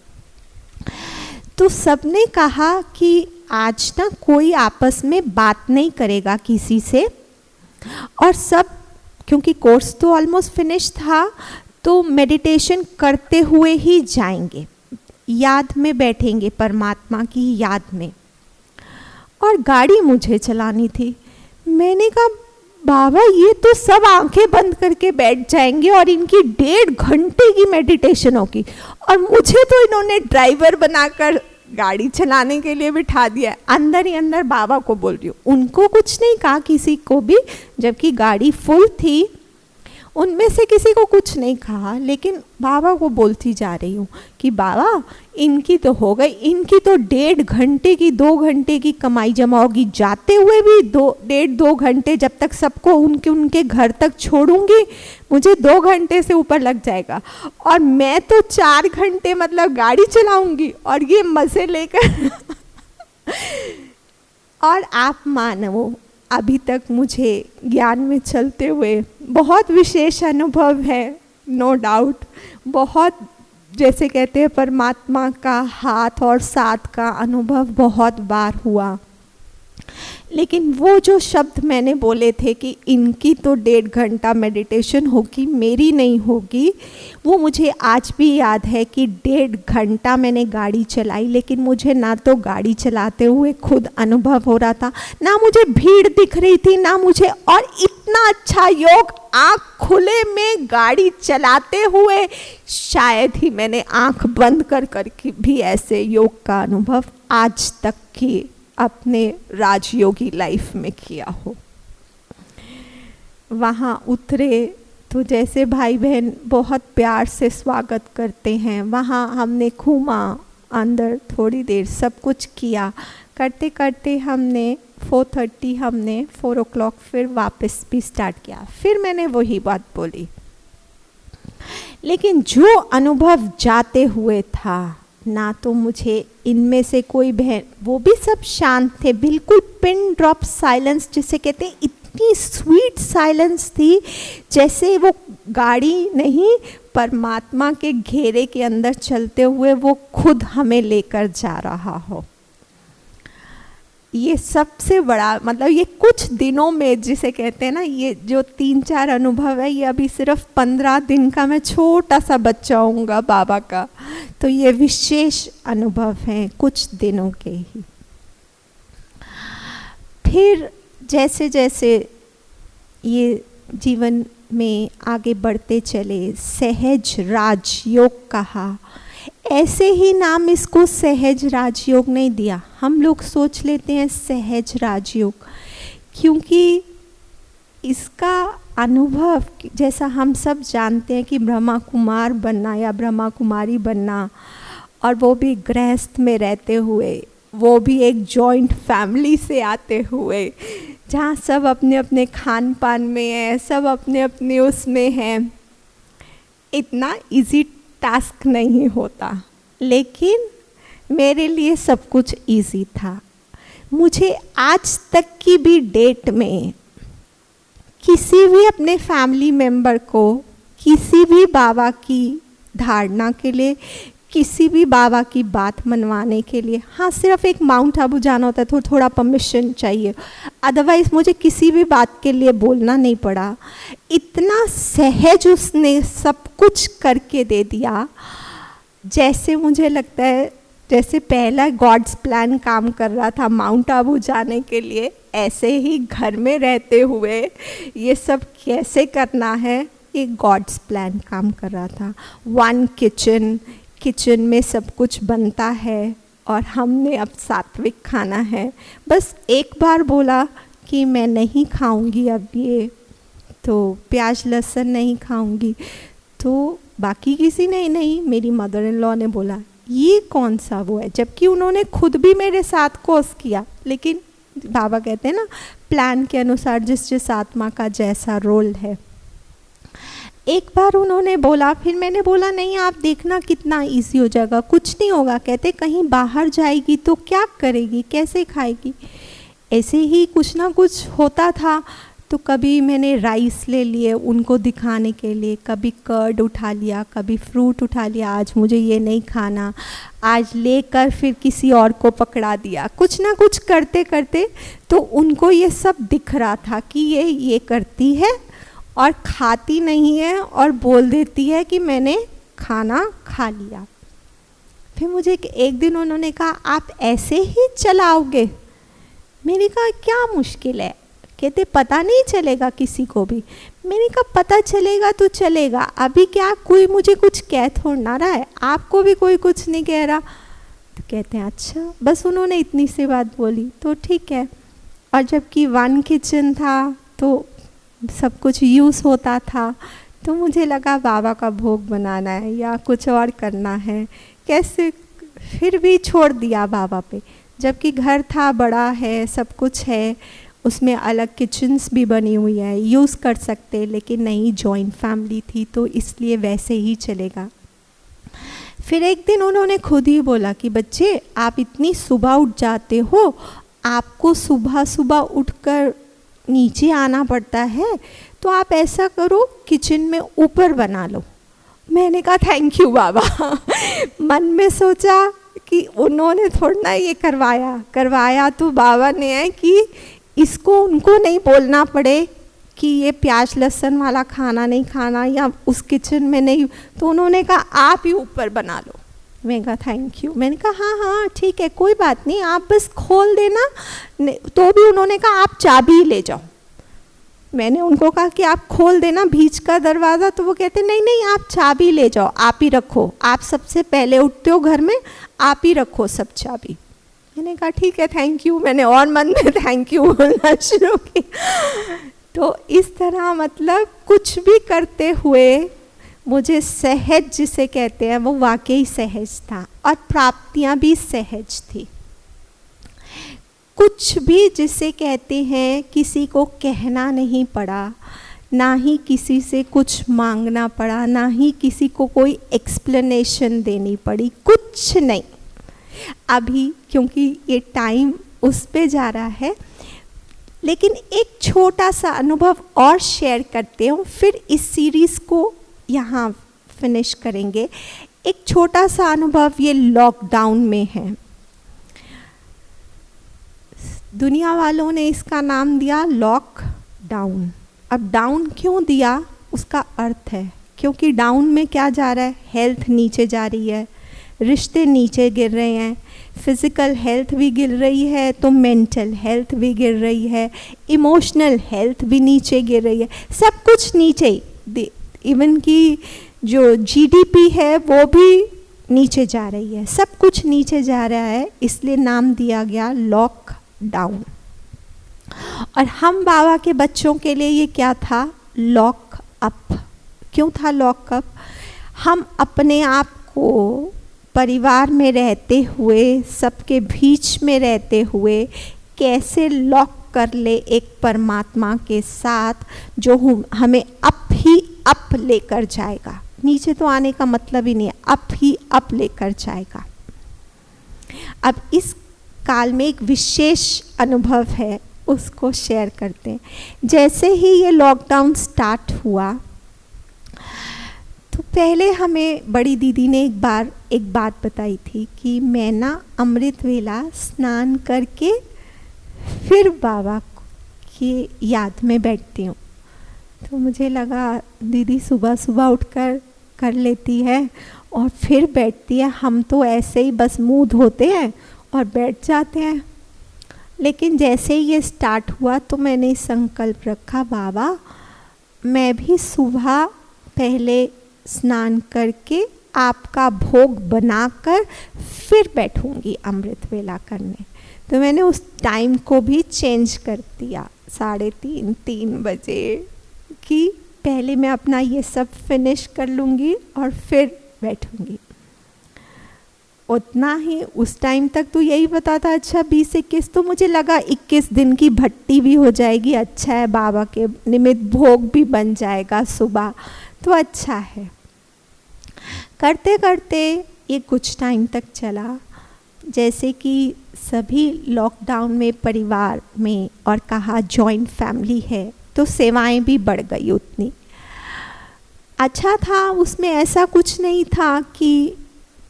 तो सबने कहा कि आज ना कोई आपस में बात नहीं करेगा किसी से, और सब, क्योंकि कोर्स तो ऑलमोस्ट फिनिश था, तो मेडिटेशन करते हुए ही जाएंगे, याद में बैठेंगे परमात्मा की याद में। और गाड़ी मुझे चलानी थी। मैंने कहा बाबा ये तो सब आंखें बंद करके बैठ जाएंगे और इनकी 1.5 घंटे की मेडिटेशन होगी, और मुझे तो इन्होंने ड्राइवर बनाकर गाड़ी चलाने के लिए बिठा दिया। अंदर ही अंदर बाबा को बोल रही हूँ, उनको कुछ नहीं कहा किसी को भी, जबकि गाड़ी फुल थी, उनमें से किसी को कुछ नहीं कहा, लेकिन बाबा को बोलती जा रही हूँ कि बाबा इनकी तो हो गई, इनकी तो 1.5 घंटे की 2 घंटे की कमाई जमा होगी, जाते हुए भी 1.5-2 घंटे, जब तक सबको उनके घर तक छोड़ूंगी मुझे 2 घंटे से ऊपर लग जाएगा, और मैं तो 4 घंटे मतलब गाड़ी चलाऊंगी और ये मज़े लेकर और आप मानो अभी तक मुझे ज्ञान में चलते हुए बहुत विशेष अनुभव है, नो डाउट। बहुत, जैसे कहते हैं परमात्मा का हाथ और साथ का अनुभव बहुत बार हुआ। लेकिन वो जो शब्द मैंने बोले थे कि इनकी तो 1.5 घंटा मेडिटेशन होगी, मेरी नहीं होगी, वो मुझे आज भी याद है कि 1.5 घंटा मैंने गाड़ी चलाई, लेकिन मुझे ना तो गाड़ी चलाते हुए खुद अनुभव हो रहा था, ना मुझे भीड़ दिख रही थी, ना मुझे, और इतना अच्छा योग आँख खुले में गाड़ी चलाते हुए शायद ही मैंने आँख बंद कर के भी ऐसे योग का अनुभव आज तक की अपने राजयोगी लाइफ में किया हो। वहाँ उतरे तो जैसे भाई बहन बहुत प्यार से स्वागत करते हैं, वहाँ हमने घूमा अंदर थोड़ी देर, सब कुछ किया, करते करते हमने 4:30 हमने 4 o'clock फिर वापस भी स्टार्ट किया। फिर मैंने वही बात बोली, लेकिन जो अनुभव जाते हुए था ना, तो मुझे इनमें से कोई बहन, वो भी सब शांत थे, बिल्कुल पिन ड्रॉप साइलेंस जिसे कहते हैं, इतनी स्वीट साइलेंस थी जैसे वो गाड़ी नहीं, परमात्मा के घेरे के अंदर चलते हुए वो खुद हमें लेकर जा रहा हो। ये सबसे बड़ा मतलब ये कुछ दिनों में जिसे कहते हैं ना, ये जो 3-4 अनुभव है, ये अभी सिर्फ 15 दिन का मैं छोटा सा बच्चा होऊंगा बाबा का, तो ये विशेष अनुभव हैं कुछ दिनों के ही। फिर जैसे जैसे ये जीवन में आगे बढ़ते चले, सहज राजयोग कहा, ऐसे ही नाम इसको सहज राजयोग नहीं दिया, हम लोग सोच लेते हैं सहज राजयोग, क्योंकि इसका अनुभव जैसा हम सब जानते हैं कि ब्रह्मा कुमार बनना या ब्रह्मा कुमारी बनना, और वो भी गृहस्थ में रहते हुए, वो भी एक जॉइंट फैमिली से आते हुए, जहाँ सब अपने अपने खान पान में है, सब अपने अपने उसमें हैं, इतना इजी टास्क नहीं होता। लेकिन मेरे लिए सब कुछ इजी था। मुझे आज तक की भी डेट में किसी भी अपने फैमिली मेम्बर को किसी भी बाबा की धारणा के लिए, किसी भी बाबा की बात मनवाने के लिए, हाँ सिर्फ एक माउंट आबू जाना होता है तो थोड़ा परमिशन चाहिए, अदरवाइज़ मुझे किसी भी बात के लिए बोलना नहीं पड़ा। इतना सहज उसने सब कुछ करके दे दिया, जैसे मुझे लगता है जैसे पहला गॉड्स प्लान काम कर रहा था माउंट आबू जाने के लिए, ऐसे ही घर में रहते हुए ये सब कैसे करना है, ये गॉड्स प्लान काम कर रहा था। 1 किचन में सब कुछ बनता है और हमने अब सात्विक खाना है। बस एक बार बोला कि मैं नहीं खाऊंगी अब ये, तो प्याज लहसुन नहीं खाऊंगी, तो बाकी किसी ने नहीं, मेरी मदर इन लॉ ने बोला ये कौन सा वो है, जबकि उन्होंने खुद भी मेरे साथ कोर्स किया। लेकिन बाबा कहते हैं ना, प्लान के अनुसार जिस जिस आत्मा का जैसा रोल है। एक बार उन्होंने बोला, फिर मैंने बोला नहीं आप देखना कितना इजी हो जाएगा, कुछ नहीं होगा। कहते कहीं बाहर जाएगी तो क्या करेगी, कैसे खाएगी। ऐसे ही कुछ ना कुछ होता था, तो कभी मैंने राइस ले लिए उनको दिखाने के लिए, कभी कर्ड उठा लिया, कभी फ्रूट उठा लिया, आज मुझे ये नहीं खाना, आज लेकर फिर किसी और को पकड़ा दिया। कुछ ना कुछ करते करते तो उनको ये सब दिख रहा था कि ये करती है और खाती नहीं है और बोल देती है कि मैंने खाना खा लिया। फिर मुझे एक दिन उन्होंने कहा आप ऐसे ही चलाओगे। मैंने कहा क्या मुश्किल है। कहते पता नहीं चलेगा किसी को भी। मैंने कहा पता चलेगा तो चलेगा, अभी क्या कोई मुझे कुछ कह थोड़ ना रहा है, आपको भी कोई कुछ नहीं कह रहा। तो कहते हैं अच्छा, बस उन्होंने इतनी सी बात बोली तो ठीक है। और जबकि 1 किचन था तो सब कुछ यूज़ होता था, तो मुझे लगा बाबा का भोग बनाना है या कुछ और करना है, कैसे फिर भी छोड़ दिया बाबा पे। जबकि घर था, बड़ा है, सब कुछ है, उसमें अलग किचन्स भी बनी हुई है, यूज़ कर सकते, लेकिन नहीं, जॉइंट फैमिली थी तो इसलिए वैसे ही चलेगा। फिर एक दिन उन्होंने खुद ही बोला कि बच्चे आप इतनी सुबह उठ जाते हो, आपको सुबह सुबह उठकर नीचे आना पड़ता है, तो आप ऐसा करो किचन में ऊपर बना लो। मैंने कहा थैंक यू बाबा। मन में सोचा कि उन्होंने थोड़ा ना ये करवाया तो बाबा ने है कि इसको उनको नहीं बोलना पड़े कि ये प्याज लहसुन वाला खाना नहीं खाना या उस किचन में नहीं, तो उन्होंने कहा आप ही ऊपर बना लो। मैंने कहा थैंक यू। मैंने कहा हाँ हाँ ठीक है कोई बात नहीं, आप बस खोल देना। तो भी उन्होंने कहा आप चाबी ले जाओ। मैंने उनको कहा कि आप खोल देना बीच का दरवाज़ा, तो वो कहते नहीं नहीं आप चाबी ले जाओ, आप ही रखो, आप सबसे पहले उठते हो घर में, आप ही रखो सब चाबी। मैंने कहा ठीक है थैंक यू। मैंने और मन में थैंक यू बोलना शुरू किया। तो इस तरह मतलब कुछ भी करते हुए मुझे सहज जिसे कहते हैं वो वाकई सहज था, और प्राप्तियां भी सहज थी। कुछ भी जिसे कहते हैं किसी को कहना नहीं पड़ा, ना ही किसी से कुछ मांगना पड़ा, ना ही किसी को कोई एक्सप्लेनेशन देनी पड़ी, कुछ नहीं। अभी क्योंकि ये टाइम उस पे जा रहा है, लेकिन एक छोटा सा अनुभव और शेयर करते हूँ, फिर इस सीरीज़ को यहाँ फिनिश करेंगे। एक छोटा सा अनुभव ये लॉकडाउन में है। दुनिया वालों ने इसका नाम दिया लॉकडाउन। अब डाउन क्यों दिया, उसका अर्थ है क्योंकि डाउन में क्या जा रहा है, हेल्थ नीचे जा रही है, रिश्ते नीचे गिर रहे हैं, फिज़िकल हेल्थ भी गिर रही है तो मेंटल हेल्थ भी गिर रही है, इमोशनल हेल्थ भी नीचे गिर रही है, सब कुछ नीचे। इवन की जो जीडीपी है वो भी नीचे जा रही है, सब कुछ नीचे जा रहा है, इसलिए नाम दिया गया लॉकडाउन। और हम बाबा के बच्चों के लिए ये क्या था, लॉक अप। क्यों था लॉक अप? हम अपने आप को परिवार में रहते हुए, सबके बीच में रहते हुए कैसे लॉक कर ले एक परमात्मा के साथ जो हमें अप ही अप लेकर जाएगा। नीचे तो आने का मतलब ही नहीं है, अप ही अप लेकर जाएगा। अब इस काल में एक विशेष अनुभव है, उसको शेयर करते हैं। जैसे ही ये लॉकडाउन स्टार्ट हुआ तो पहले हमें बड़ी दीदी ने एक बात बताई थी कि मैं ना अमृत वेला स्नान करके फिर बाबा की याद में बैठती हूँ। तो मुझे लगा दीदी सुबह सुबह उठकर कर लेती है और फिर बैठती है, हम तो ऐसे ही बस मुँह धोते हैं और बैठ जाते हैं। लेकिन जैसे ही ये स्टार्ट हुआ तो मैंने संकल्प रखा, बाबा मैं भी सुबह पहले स्नान करके आपका भोग बनाकर फिर बैठूंगी अमृत वेला करने। तो मैंने उस टाइम को भी चेंज कर दिया, 3:30 3 बजे, कि पहले मैं अपना ये सब फिनिश कर लूँगी और फिर बैठूंगी। उतना ही उस टाइम तक तो यही पता था, अच्छा 20-21, तो मुझे लगा 21 दिन की भट्टी भी हो जाएगी, अच्छा है, बाबा के निमित्त भोग भी बन जाएगा सुबह, तो अच्छा है। करते करते ये कुछ टाइम तक चला। जैसे कि सभी लॉकडाउन में परिवार में, और कहा जॉइंट फैमिली है तो सेवाएं भी बढ़ गई उतनी। अच्छा था, उसमें ऐसा कुछ नहीं था कि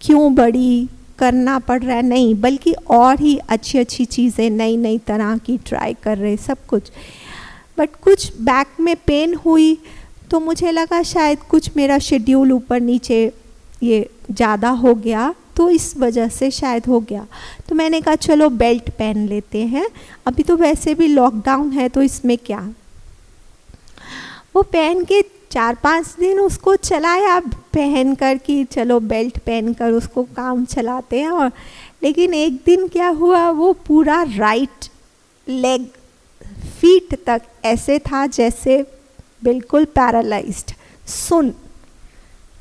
क्यों बड़ी करना पड़ रहा है, नहीं, बल्कि और ही अच्छी अच्छी चीज़ें नई नई तरह की ट्राई कर रहे सब कुछ। बट कुछ बैक में पेन हुई तो मुझे लगा शायद कुछ मेरा शेड्यूल ऊपर नीचे ये ज़्यादा हो गया, तो इस वजह से शायद हो गया। तो मैंने कहा चलो बेल्ट पहन लेते हैं, अभी तो वैसे भी लॉकडाउन है तो इसमें क्या। वो पहन के 4-5 दिन उसको चलाया पहन कर कि चलो बेल्ट पहन कर उसको काम चलाते हैं। और लेकिन एक दिन क्या हुआ, वो पूरा राइट लेग फीट तक ऐसे था जैसे बिल्कुल पैरालाइज्ड, सुन।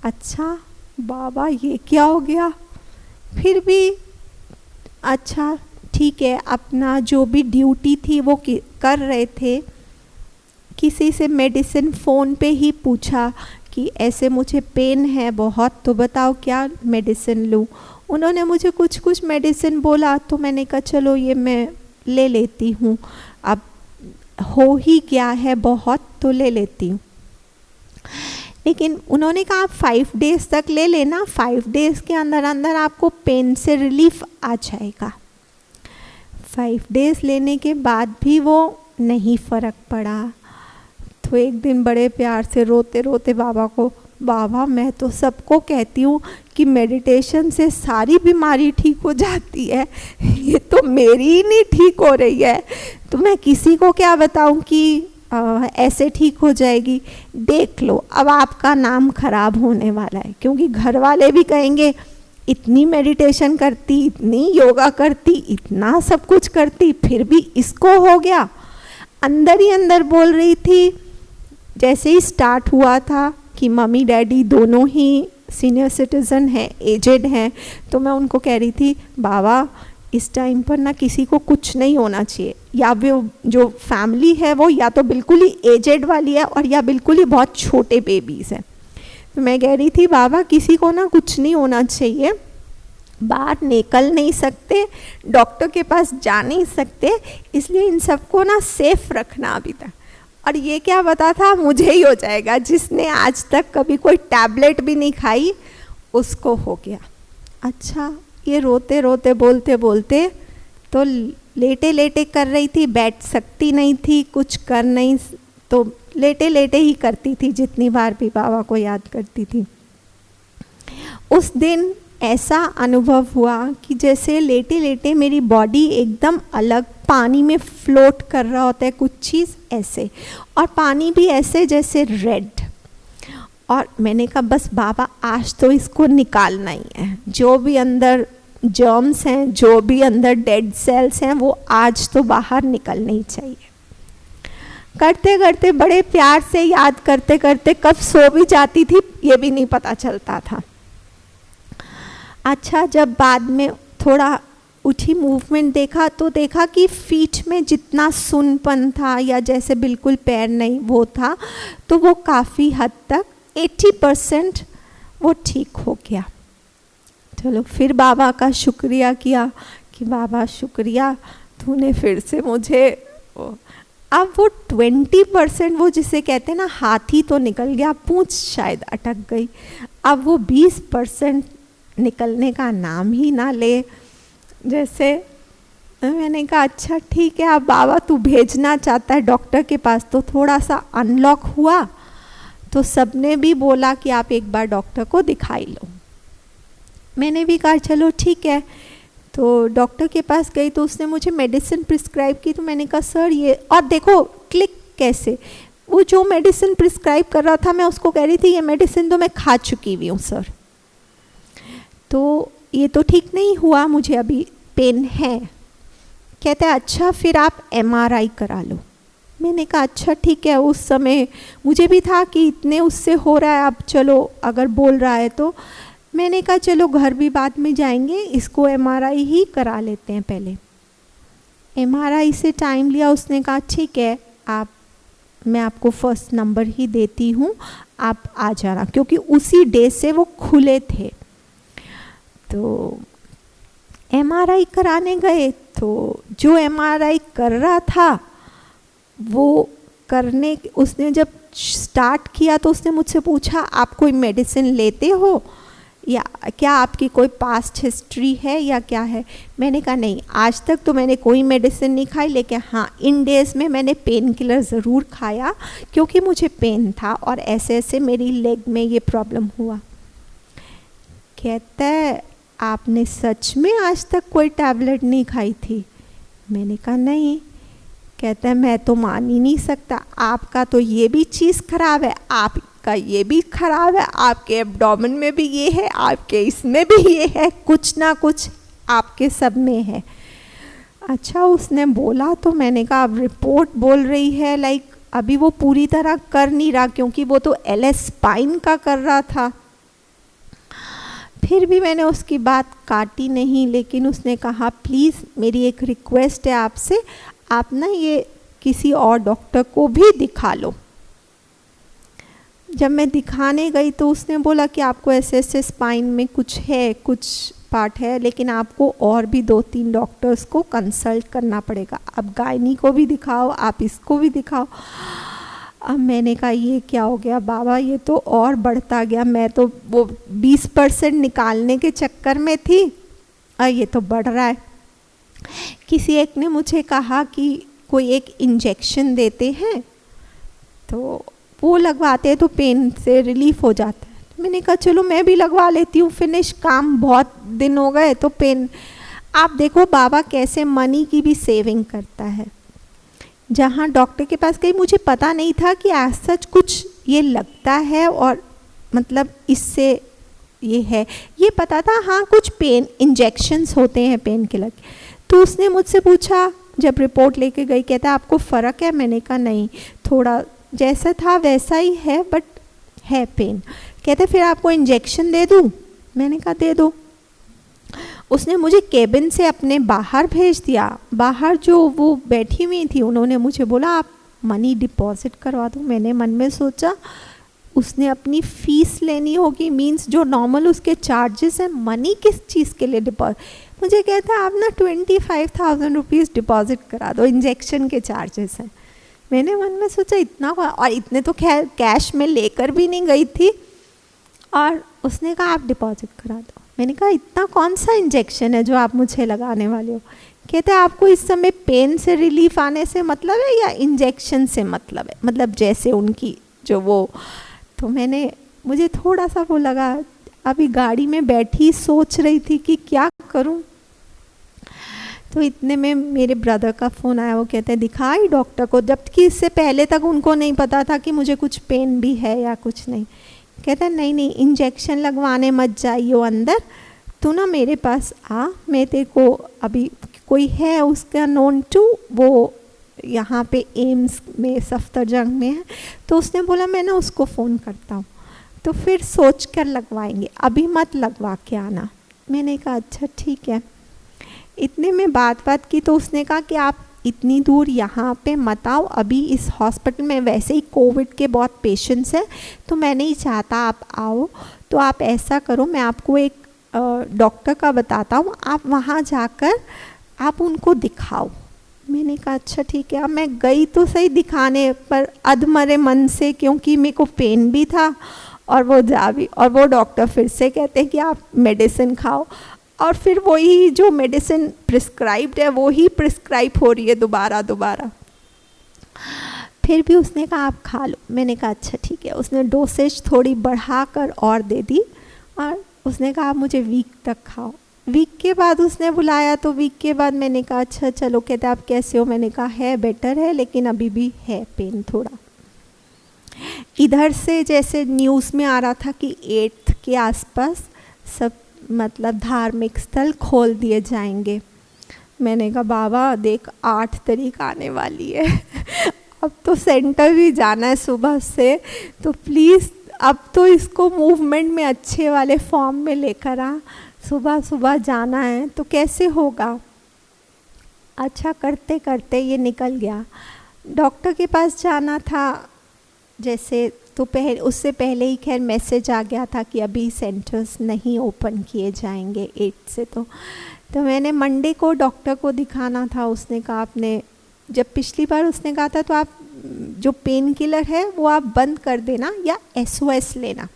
अच्छा बाबा ये क्या हो गया। फिर भी अच्छा ठीक है, अपना जो भी ड्यूटी थी वो कर रहे थे। किसी से मेडिसिन फ़ोन पे ही पूछा कि ऐसे मुझे पेन है बहुत, तो बताओ क्या मेडिसिन लूँ। उन्होंने मुझे कुछ कुछ मेडिसिन बोला, तो मैंने कहा चलो ये मैं ले लेती हूँ, अब हो ही गया है बहुत तो ले लेती हूँ। लेकिन उन्होंने कहा आप 5 डेज़ तक ले लेना, 5 डेज़ के अंदर अंदर आपको पेन से रिलीफ आ जाएगा। 5 डेज़ लेने के बाद भी वो नहीं फ़र्क पड़ा। तो एक दिन बड़े प्यार से रोते रोते बाबा को, बाबा मैं तो सबको कहती हूँ कि मेडिटेशन से सारी बीमारी ठीक हो जाती है, ये तो मेरी ही नहीं ठीक हो रही है, तो मैं किसी को क्या बताऊँ कि ऐसे ठीक हो जाएगी। देख लो अब आपका नाम खराब होने वाला है, क्योंकि घर वाले भी कहेंगे इतनी मेडिटेशन करती, इतनी योगा करती, इतना सब कुछ करती, फिर भी इसको हो गया। अंदर ही अंदर बोल रही थी, जैसे ही स्टार्ट हुआ था कि मम्मी डैडी दोनों ही सीनियर सिटीज़न हैं, एजेड हैं, तो मैं उनको कह रही थी बाबा इस टाइम पर ना किसी को कुछ नहीं होना चाहिए, या वो जो फैमिली है वो या तो बिल्कुल ही एजेड वाली है और या बिल्कुल ही बहुत छोटे बेबीज़ हैं। तो मैं कह रही थी बाबा किसी को ना कुछ नहीं होना चाहिए, बाहर निकल नहीं सकते, डॉक्टर के पास जा नहीं सकते, इसलिए इन सबको ना सेफ रखना अभी तक। और ये क्या पता था मुझे ही हो जाएगा, जिसने आज तक कभी कोई टैबलेट भी नहीं खाई उसको हो गया। अच्छा, ये रोते रोते बोलते बोलते तो लेटे लेटे कर रही थी, बैठ सकती नहीं थी, कुछ कर नहीं, तो लेटे लेटे ही करती थी जितनी बार भी बाबा को याद करती थी। उस दिन ऐसा अनुभव हुआ कि जैसे लेटे लेटे मेरी बॉडी एकदम अलग पानी में फ्लोट कर रहा होता है कुछ चीज़ ऐसे, और पानी भी ऐसे जैसे रेड। और मैंने कहा बस बाबा आज तो इसको निकालना ही है, जो भी अंदर जर्म्स हैं, जो भी अंदर डेड सेल्स हैं, वो आज तो बाहर निकलने ही चाहिए। करते करते बड़े प्यार से याद करते करते कब सो भी जाती थी ये भी नहीं पता चलता था। अच्छा, जब बाद में थोड़ा उठी, मूवमेंट देखा तो देखा कि फीट में जितना सुनपन था या जैसे बिल्कुल पैर नहीं वो था, तो वो काफ़ी हद तक 80% वो ठीक हो गया। चलो फिर बाबा का शुक्रिया किया कि बाबा शुक्रिया तूने फिर से मुझे, अब वो 20% वो जिसे कहते हैं ना हाथी तो निकल गया, पूंछ शायद अटक गई, अब वो 20% निकलने का नाम ही ना ले। जैसे मैंने कहा अच्छा ठीक है, अब बाबा तू भेजना चाहता है डॉक्टर के पास, तो थोड़ा सा अनलॉक हुआ, तो सबने भी बोला कि आप एक बार डॉक्टर को दिखाई लो। मैंने भी कहा चलो ठीक है, तो डॉक्टर के पास गई तो उसने मुझे मेडिसिन प्रिस्क्राइब की। तो मैंने कहा सर ये, और देखो क्लिक कैसे, वो जो मेडिसिन प्रिस्क्राइब कर रहा था मैं उसको कह रही थी ये मेडिसिन तो मैं खा चुकी हुई हूँ सर, तो ये तो ठीक नहीं हुआ, मुझे अभी पेन है। कहते हैं अच्छा फिर आप MRI करा लो। मैंने कहा अच्छा ठीक है, उस समय मुझे भी था कि इतने उससे हो रहा है, अब चलो अगर बोल रहा है तो मैंने कहा चलो घर भी बाद में जाएंगे, इसको MRI ही करा लेते हैं पहले। MRI से टाइम लिया, उसने कहा ठीक है आप, मैं आपको फर्स्ट नंबर ही देती हूँ, आप आ जाना, क्योंकि उसी डे से वो खुले थे। तो MRI कराने गए, तो जो MRI कर रहा था वो करने, उसने जब स्टार्ट किया तो उसने मुझसे पूछा आप कोई मेडिसिन लेते हो या क्या आपकी कोई पास्ट हिस्ट्री है या क्या है। मैंने कहा नहीं, आज तक तो मैंने कोई मेडिसिन नहीं खाई, लेकिन हाँ इन डेज़ में मैंने पेन किलर ज़रूर खाया क्योंकि मुझे पेन था और ऐसे ऐसे मेरी लेग में ये प्रॉब्लम हुआ। कहता है आपने सच में आज तक कोई टैबलेट नहीं खाई थी? मैंने कहा नहीं। कहता है मैं तो मान ही नहीं सकता, आपका तो ये भी चीज़ ख़राब है, आपका ये भी ख़राब है, आपके एब्डोमेन में भी ये है, आपके इसमें भी ये है, कुछ ना कुछ आपके सब में है। अच्छा उसने बोला तो मैंने कहा अब रिपोर्ट बोल रही है लाइक अभी वो पूरी तरह कर नहीं रहा, क्योंकि वो तो LS स्पाइन का कर रहा था। फिर भी मैंने उसकी बात काटी नहीं, लेकिन उसने कहा प्लीज़ मेरी एक रिक्वेस्ट है आपसे, आप ना ये किसी और डॉक्टर को भी दिखा लो। जब मैं दिखाने गई तो उसने बोला कि आपको ऐसे स्पाइन में कुछ है, कुछ पार्ट है, लेकिन आपको और भी 2-3 डॉक्टर्स को कंसल्ट करना पड़ेगा, अब गायनी को भी दिखाओ, आप इसको भी दिखाओ। अब मैंने कहा ये क्या हो गया बाबा, ये तो और बढ़ता गया, मैं तो वो 20% निकालने के चक्कर में थी और ये तो बढ़ रहा है। किसी एक ने मुझे कहा कि कोई एक इंजेक्शन देते हैं तो वो लगवाते हैं तो पेन से रिलीफ हो जाता है। मैंने कहा चलो मैं भी लगवा लेती हूँ, फिनिश, काम बहुत दिन हो गए तो पेन। आप देखो बाबा कैसे मनी की भी सेविंग करता है। जहाँ डॉक्टर के पास गई मुझे पता नहीं था कि आज सच कुछ ये लगता है और मतलब इससे ये है, ये पता था हाँ कुछ पेन इंजेक्शंस होते हैं पेन किलर। तो उसने मुझसे पूछा जब रिपोर्ट लेके गई, कहता आपको फ़र्क है? मैंने कहा नहीं, थोड़ा जैसा था वैसा ही है बट है पेन। कहते फिर आपको इंजेक्शन दे दूँ? मैंने कहा दे दो। उसने मुझे केबिन से अपने बाहर भेज दिया। बाहर जो वो बैठी हुई थी उन्होंने मुझे बोला आप मनी डिपॉजिट करवा दो। मैंने मन में सोचा उसने अपनी फ़ीस लेनी होगी, मींस जो नॉर्मल उसके चार्जेस हैं, मनी किस चीज़ के लिए डिपॉजिट। मुझे कहता है आप ना 25,000 रुपीज़ डिपॉजिट करा दो, इंजेक्शन के चार्जेस हैं। मैंने मन में सोचा इतना, और इतने तो खैर कैश में लेकर भी नहीं गई थी। और उसने कहा आप डिपॉजिट करा दो। मैंने कहा इतना कौन सा इंजेक्शन है जो आप मुझे लगाने वाले हो? कहते हैं आपको इस समय पेन से रिलीफ आने से मतलब है या इंजेक्शन से मतलब है, मतलब जैसे उनकी जो वो। तो मुझे थोड़ा सा वो लगा, अभी गाड़ी में बैठी सोच रही थी कि क्या करूं। तो इतने में मेरे ब्रदर का फ़ोन आया, वो कहते हैं दिखाई डॉक्टर को, जबकि इससे पहले तक उनको नहीं पता था कि मुझे कुछ पेन भी है या कुछ नहीं। कहता है नहीं नहीं इंजेक्शन लगवाने मत जाइयो अंदर, तू ना मेरे पास आ, मैं तेरे को अभी कोई है उसका नोन टू, वो यहाँ पे एम्स में सफदरजंग में है। तो उसने बोला मैं ना उसको फ़ोन करता हूँ, तो फिर सोच कर लगवाएंगे, अभी मत लगवा के आना। मैंने कहा अच्छा ठीक है। इतने में बात की तो उसने कहा कि आप इतनी दूर यहाँ पे मत आओ, अभी इस हॉस्पिटल में वैसे ही कोविड के बहुत पेशेंट्स हैं, तो मैं नहीं चाहता आप आओ। तो आप ऐसा करो, मैं आपको एक डॉक्टर का बताता हूँ, आप वहाँ जाकर आप उनको दिखाओ। मैंने कहा अच्छा ठीक है। अब मैं गई तो सही दिखाने, पर अधमरे मन से, क्योंकि मेरे को पेन भी था और वो डॉक्टर फिर से कहते हैं कि आप मेडिसिन खाओ, और फिर वही जो मेडिसिन प्रिस्क्राइब्ड है वो ही प्रिस्क्राइब हो रही है दोबारा। फिर भी उसने कहा आप खा लो। मैंने कहा अच्छा ठीक है। उसने डोसेज थोड़ी बढ़ाकर और दे दी और उसने कहा आप मुझे वीक तक खाओ। वीक के बाद उसने बुलाया, तो वीक के बाद मैंने कहा अच्छा चलो। कहते आप कैसे हो? मैंने कहा है बेटर है, लेकिन अभी भी है पेन थोड़ा। इधर से जैसे न्यूज़ में आ रहा था कि 8th के आसपास सब मतलब धार्मिक स्थल खोल दिए जाएंगे। मैंने कहा बाबा देख 8 तारीख आने वाली है अब तो सेंटर भी जाना है सुबह से, तो प्लीज़ अब तो इसको मूवमेंट में अच्छे वाले फॉर्म में लेकर आ, सुबह जाना है तो कैसे होगा। अच्छा करते करते ये निकल गया। डॉक्टर के पास जाना था जैसे, तो उससे पहले ही खैर मैसेज आ गया था कि अभी सेंटर्स नहीं ओपन किए जाएंगे 8 से। तो मैंने मंडे को डॉक्टर को दिखाना था। उसने कहा आपने, जब पिछली बार उसने कहा था तो आप जो पेन किलर है वो आप बंद कर देना या SOS लेना,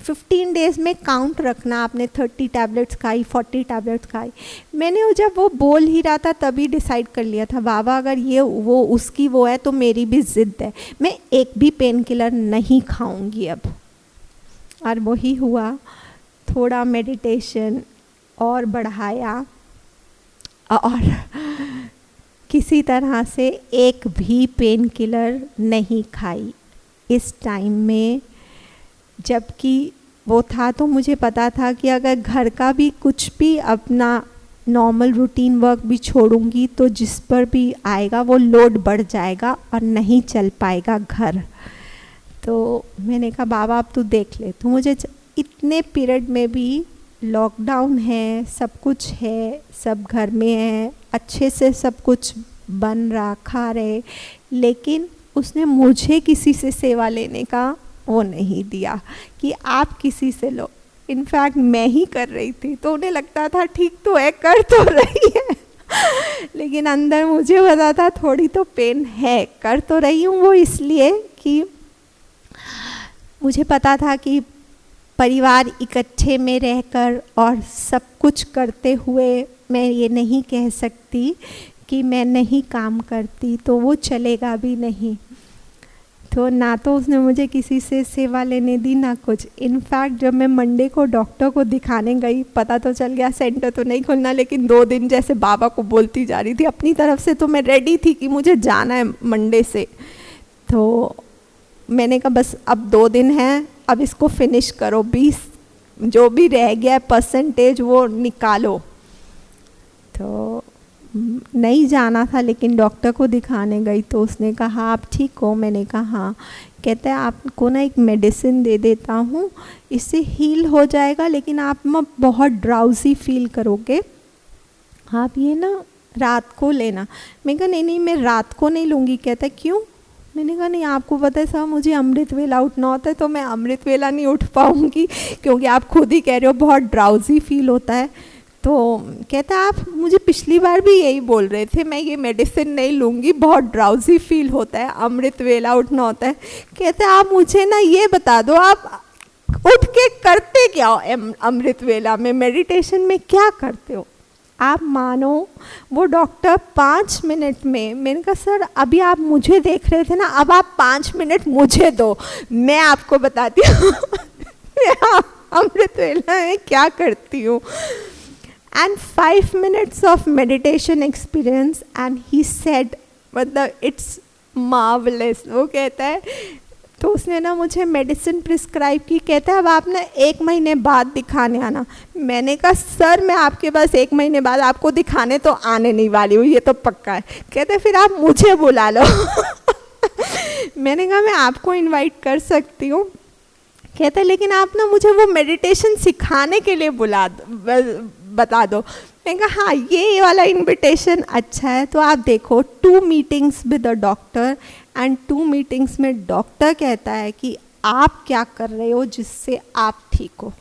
15 डेज़ में काउंट रखना आपने 30 टैबलेट्स खाई, 40 टैबलेट्स खाई। मैंने जब वो बोल ही रहा था तभी डिसाइड कर लिया था बाबा अगर ये वो उसकी वो है तो मेरी भी ज़िद है, मैं एक भी पेन किलर नहीं खाऊंगी अब। और वही हुआ, थोड़ा मेडिटेशन और बढ़ाया और किसी तरह से एक भी पेन किलर नहीं खाई इस टाइम में। जबकि वो था तो मुझे पता था कि अगर घर का भी कुछ भी अपना नॉर्मल रूटीन वर्क भी छोड़ूंगी तो जिस पर भी आएगा वो लोड बढ़ जाएगा और नहीं चल पाएगा घर। तो मैंने कहा बाबा अब तू देख ले, तू मुझे इतने पीरियड में भी लॉकडाउन है, सब कुछ है, सब घर में है, अच्छे से सब कुछ बन रहा, खा रहे, लेकिन उसने मुझे किसी से सेवा लेने का वो नहीं दिया कि आप किसी से लो। इनफैक्ट मैं ही कर रही थी तो उन्हें लगता था ठीक तो है, कर तो रही है लेकिन अंदर मुझे पता था थोड़ी तो पेन है, कर तो रही हूँ वो इसलिए कि मुझे पता था कि परिवार इकट्ठे में रहकर और सब कुछ करते हुए मैं ये नहीं कह सकती कि मैं नहीं काम करती, तो वो चलेगा भी नहीं। तो ना तो उसने मुझे किसी से सेवा लेने दी ना कुछ। इनफैक्ट जब मैं मंडे को डॉक्टर को दिखाने गई, पता तो चल गया सेंटर तो नहीं खुलना, लेकिन 2 दिन जैसे बाबा को बोलती जा रही थी अपनी तरफ से, तो मैं रेडी थी कि मुझे जाना है मंडे से। तो मैंने कहा बस अब 2 दिन हैं, अब इसको फिनिश करो, 20 जो भी रह गया परसेंटेज वो निकालो। तो नहीं जाना था, लेकिन डॉक्टर को दिखाने गई तो उसने कहा आप ठीक हो? मैंने कहा हाँ। कहते हैं आपको ना एक मेडिसिन दे देता हूँ, इससे हील हो जाएगा, लेकिन आप बहुत ड्राउजी फील करोगे, आप ये ना रात को लेना। मैं कहा नहीं मैं रात को नहीं लूँगी। कहता है क्यों? मैंने कहा नहीं आपको पता है साहब मुझे अमृत वेला उठना होता है, तो मैं अमृत वेला नहीं उठ पाऊँगी, क्योंकि आप खुद ही कह रहे हो बहुत ड्राउजी फील होता है। तो कहता आप मुझे पिछली बार भी यही बोल रहे थे, मैं ये मेडिसिन नहीं लूँगी, बहुत ड्राउजी फील होता है, अमृत वेला उठना होता है। कहते आप मुझे ना ये बता दो आप उठ के करते क्या हो अमृत वेला में, मेडिटेशन में क्या करते हो? आप मानो वो डॉक्टर 5 मिनट में, मैंने कहा सर अभी आप मुझे देख रहे थे ना, अब आप 5 मिनट मुझे दो, मैं आपको बताती हूँ अमृत वेला में क्या करती हूँ। And 5 minutes of meditation experience and he said मतलब it's marvelous। वो कहता है तो उसने ना मुझे मेडिसिन प्रिस्क्राइब की। कहता है अब आप ना 1 महीने बाद दिखाने आना। मैंने कहा सर मैं आपके पास 1 महीने बाद आपको दिखाने तो आने नहीं वाली हूँ, ये तो पक्का है। कहते हैं फिर आप मुझे बुला लो मैंने कहा मैं आपको इनवाइट कर सकती हूँ। कहते हैं लेकिन आप ना मुझे वो मेडिटेशन सिखाने के लिए बता दो। मैंने कहा हाँ ये वाला इनविटेशन अच्छा है। तो आप देखो 2 meetings with a doctor and 2 meetings में डॉक्टर कहता है कि आप क्या कर रहे हो जिससे आप ठीक हो।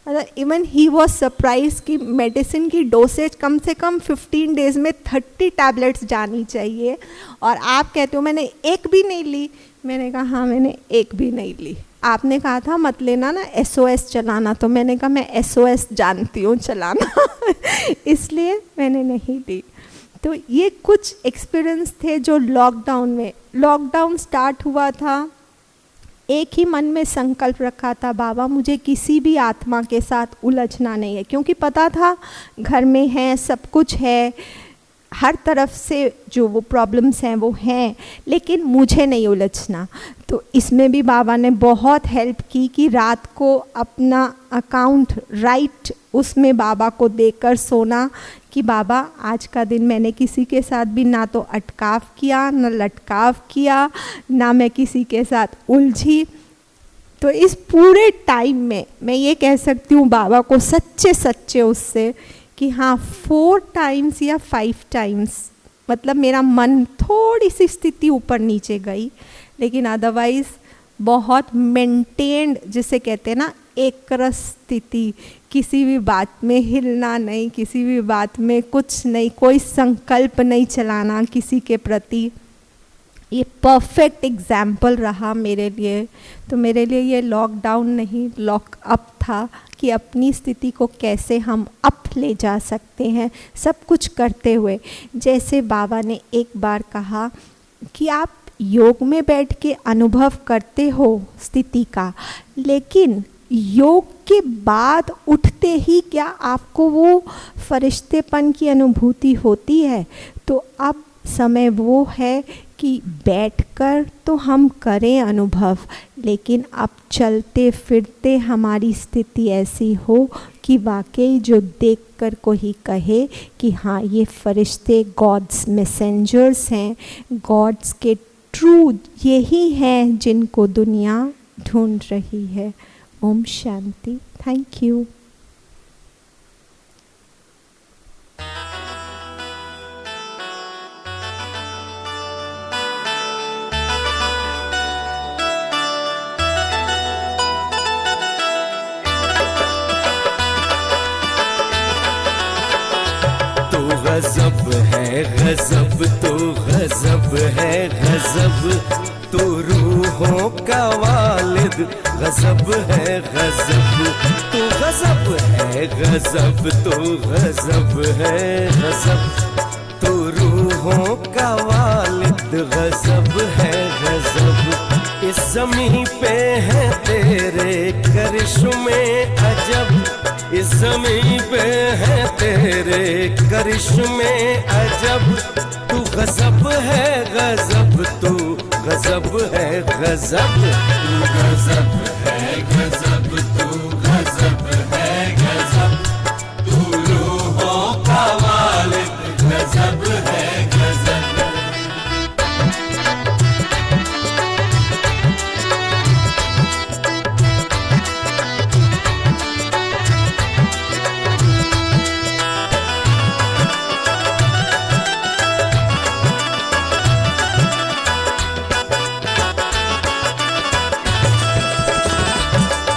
मतलब इवन ही वॉज सरप्राइज कि मेडिसिन की डोसेज कम से कम 15 डेज में 30 टैबलेट्स जानी चाहिए, और आप कहते हो मैंने एक भी नहीं ली। मैंने कहा हाँ मैंने एक भी नहीं ली। आपने कहा था मत लेना ना SOS चलाना, तो मैंने कहा मैं SOS जानती हूँ चलाना इसलिए मैंने नहीं ली। तो ये कुछ एक्सपीरियंस थे जो लॉकडाउन स्टार्ट हुआ था, एक ही मन में संकल्प रखा था बाबा मुझे किसी भी आत्मा के साथ उलझना नहीं है, क्योंकि पता था घर में है सब कुछ है, हर तरफ से जो वो प्रॉब्लम्स हैं वो हैं, लेकिन मुझे नहीं उलझना। तो इसमें भी बाबा ने बहुत हेल्प की कि रात को अपना अकाउंट राइट उसमें बाबा को देकर सोना कि बाबा आज का दिन मैंने किसी के साथ भी ना तो अटकाव किया ना लटकाव किया, ना मैं किसी के साथ उलझी। तो इस पूरे टाइम में मैं ये कह सकती हूँ बाबा को सच्चे उससे कि हाँ 4 टाइम्स या 5 टाइम्स मतलब मेरा मन थोड़ी सी स्थिति ऊपर नीचे गई, लेकिन अदरवाइज़ बहुत मेंटेन्ड, जिसे कहते हैं ना एक रस स्थिति, किसी भी बात में हिलना नहीं, किसी भी बात में कुछ नहीं, कोई संकल्प नहीं चलाना किसी के प्रति। ये परफेक्ट एग्जाम्पल रहा मेरे लिए। तो मेरे लिए ये लॉकडाउन नहीं लॉक अप था कि अपनी स्थिति को कैसे हम अप ले जा सकते हैं सब कुछ करते हुए। जैसे बाबा ने एक बार कहा कि आप योग में बैठ के अनुभव करते हो स्थिति का, लेकिन योग के बाद उठते ही क्या आपको वो फरिश्तेपन की अनुभूति होती है? तो अब समय वो है कि बैठकर तो हम करें अनुभव, लेकिन अब चलते फिरते हमारी स्थिति ऐसी हो कि वाकई जो देखकर कोई कहे कि हाँ ये फरिश्ते गॉड्स मैसेंजर्स हैं, गॉड्स के ट्रू यही हैं जिनको दुनिया ढूंढ रही है। ओम शांति। Thank you. गज़ब है गज़ब, तो गज़ब है गज़ब, तू रूहों का वालिद, गजब है गजब, तू गजब है गजब, तू गजब है गजब, तू रूहों का वालिद, गजब है गजब। इस ज़मीं पे है तेरे करिश्मे अजब, इस ज़मीं पे है तेरे करिश्मे अजब, तू गजब है गजब, तू गजब है गजब, तू गजब है गजब, तू गजब है गजब, तू रूहों का वालिद, गजब है गजब।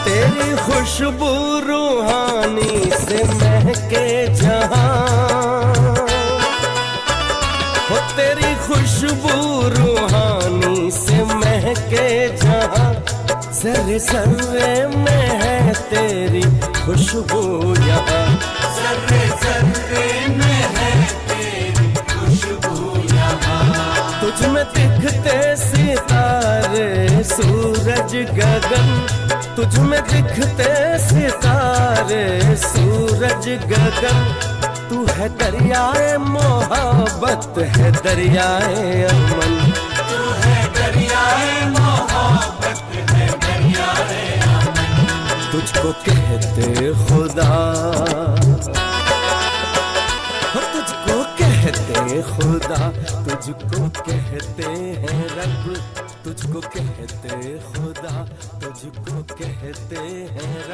तेरी खुशबू रूहानी से महके जहां, हो तेरी खुशबू रूहानी से महके जहां, ज़र्रे ज़र्रे में है तेरी खुशबू यहाँ, ज़र्रे ज़र्रे में है तेरी खुशबू यहाँ। तुझ में दिखते सितारे सूरज गगन, तुझ में दिखते सितारे सूरज गगन, तू है दरियाए मोहब्बत, है दरियाए अमन, तू है दरियाए मोहब्बत, है दरियाए अमन। तुझको कहते खुदा, तुझको कहते खुदा, तुझको कहते हैं रब, तुझको कहते खुदा, तुझको कहते हैं रब।